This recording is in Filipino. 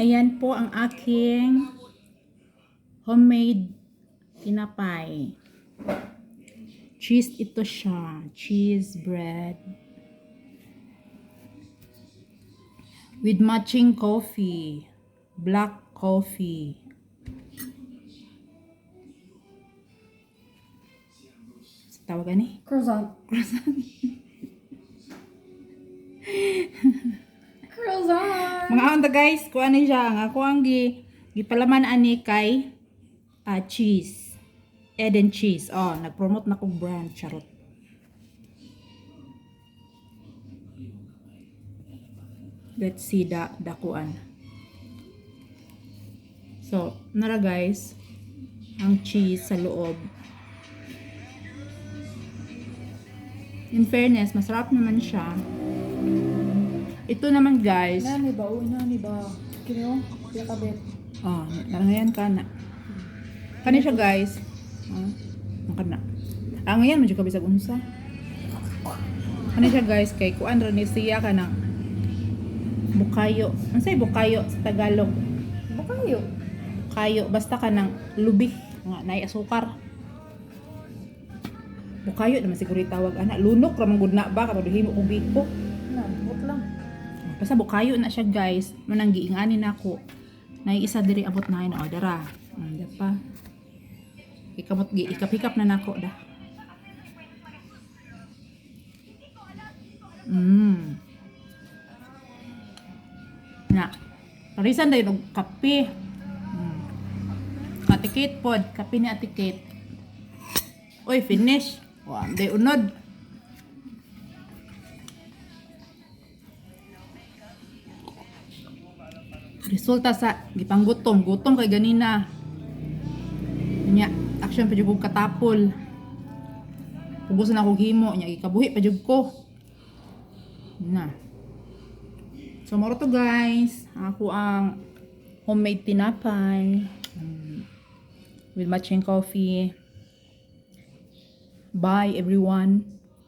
Ayan po ang aking homemade tinapay. Cheese ito siya. Cheese bread. With matching coffee. Black coffee. Tawagan ni? Croissant. Croissant. Croissant. Mga onda guys, kuha ni siya. Ang ako ang gipalaman ani kay cheese. Eden cheese. Oh, nag-promote na kong brand. Charot. Let's see the kuan. So, nara guys, ang cheese sa loob. In fairness, masarap naman siya. Ito naman guys. Nani ba? Uy, nani ba? Kino? Kaya kabit. Oh, narangayan ka na. Kani siya guys. Ang kana. Ang ngayon medyo kabisag unsa. Kani siya guys kay kuan ra ni siya kanang bukayo. Unsay bukayo sa Tagalog? Bukayo. Bukayo basta kanang lubih nga naay asukar. Bukayo naman siguro tawag ana. Lunok ra man gud na ba karon himo kog biko. Na, bot lang. Basta bukayo na siya guys. Manang giingani nako. Nay isa diri abot na na dara. Pa. Ikamot gi ikap-hikap na nako da. Na. Parisan dayon og kape. Atikit pod, kape ni atikit. Oy, finish. Wa, day unod. Resulta sa gipanggutom, gutom kay ganina. Nya, action pa jud katapol. Ubos na kog himo nya ikabuhi pa jud ko. Na. So moro to guys, ako ang homemade tinapay with matching coffee. Bye everyone.